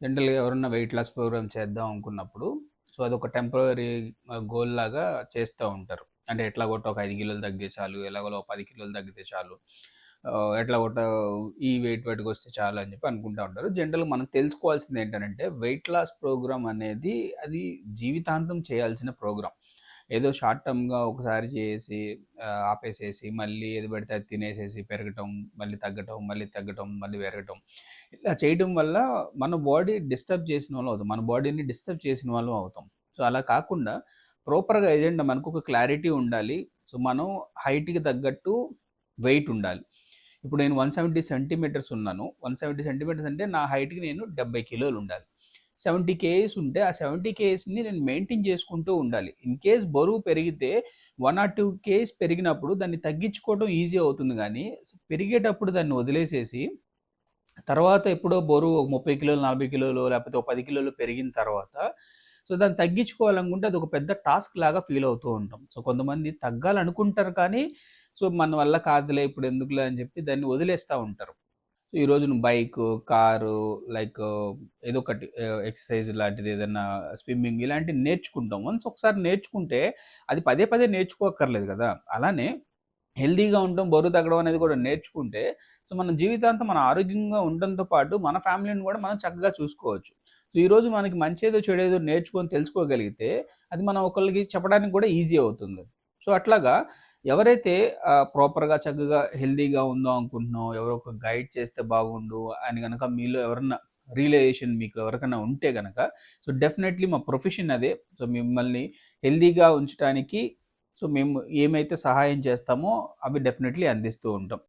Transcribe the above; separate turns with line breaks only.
జనరల్‌గా ఎవరన్నా weight loss programme చేద్దాం అనుకున్నప్పుడు, సో, అదొక టెంపరరీ గోల్ లాగా చేస్తా ఉంటారు. అంటే ఎట్లాగొట్ట ఒక 5 కిలోలు తగ్గితే చాలు, ఎలాగోలా ఒక 10 కిలోలు తగ్గితే చాలు. ఎట్లాగొట్ట ఈ వెయిట్ పట్టుకొస్తే చాలు అని చెప్పి అనుకుంటా ఉంటారు. జనరల్‌గా మనం తెలుసుకోవాల్సింది ఏంటనంటే, వెయిట్ లాస్ ప్రోగ్రామ్ అనేది అది జీవితాంతం చేయాల్సిన ప్రోగ్రామ్. ఏదో షార్ట్ టర్మ్‌గా ఒకసారి చేసి ఆపేసేసి మళ్ళీ ఏది పడితే అది తినేసేసి పెరగటం, మళ్ళీ తగ్గటం, మళ్ళీ తగ్గటం, మళ్ళీ పెరగటం. ఇలా చేయడం వల్ల మన బాడీ డిస్టర్బ్ చేసిన వాళ్ళం అవుతాం. మన బాడీని డిస్టర్బ్ చేసిన వాళ్ళం అవుతాం. సో, అలా కాకుండా ప్రాపర్‌గా ఎజెండా మనకొక క్లారిటీ ఉండాలి. సో, మనం హైట్‌కి తగ్గట్టు వెయిట్ ఉండాలి. ఇప్పుడు నేను 170 సెంటీమీటర్స్ ఉన్నాను. 170 సెంటీమీటర్స్ అంటే నా హైట్‌కి నేను 70 కిలోలు ఉండాలి. 70 కేజీస్ ఉంటే ఆ 70 కేజీస్‌ని నేను మెయింటైన్ చేసుకుంటూ ఉండాలి. ఇన్ కేస్ బరువు పెరిగితే 1 ఆర్ 2 కేజీస్ పెరిగినప్పుడు దాన్ని తగ్గించుకోవడం ఈజీ అవుతుంది గానీ, పెరిగేటప్పుడు దాన్ని వదిలేసేసి తర్వాత ఎప్పుడో బరువు 30 కిలోలు, 40 కిలోలు లేకపోతే ఒక 10 కిలోలు పెరిగిన తర్వాత సో, దాన్ని తగ్గించుకోవాలనుకుంటే అదొక పెద్ద టాస్క్ లాగా ఫీల్ అవుతూ ఉంటాం. సో, కొంతమంది తగ్గాలనుకుంటారు కానీ, సో, మన వల్ల కాదులే ఇప్పుడు ఎందుకులే అని చెప్పి దాన్ని వదిలేస్తా ఉంటారు. ఈ రోజు నువ్వు బైకు, కారు లైక్ ఏదో ఒకటి ఎక్సర్‌సైజ్ లాంటిది ఏదన్నా స్విమ్మింగ్ ఇలాంటివి నేర్చుకుంటాం. వన్స్ ఒకసారి నేర్చుకుంటే అది పదే పదే నేర్చుకోక్కర్లేదు గదా! అలానే హెల్తీగా ఉండడం, బరువు తగ్గడం అనేది కూడా నేర్చుకుంటే, సో, మన జీవితాంతం మనం ఆరోగ్యంగా ఉండడంతో పాటు మన ఫ్యామిలీని కూడా మనం చక్కగా చూసుకోవచ్చు. సో, ఈరోజు మనకి మంచేదో, చెడేదో నేర్చుకొని తెలుసుకోగలిగితే, అది మనం ఒకళ్ళకి చెప్పడానికి కూడా ఈజీ అవుతుంది. సో, అట్లాగా ఎవరైతే ప్రాపర్‌గా చక్కగా హెల్తీగా ఉందాం అనుకుంటున్నామో, ఎవరో ఒక గైడ్ చేస్తే బాగుండు అని గనక మీలో ఎవరన్నా రియలైజేషన్ మీకు ఎవరికైనా ఉంటే గనక, సో, డెఫినైట్‌లీ మా ప్రొఫెషన్ అదే. సో, మిమ్మల్ని హెల్తీగా ఉంచటానికి సో, మేము ఏమైతే సహాయం చేస్తామో అవి డెఫినైట్‌లీ అందిస్తూ ఉంటాం.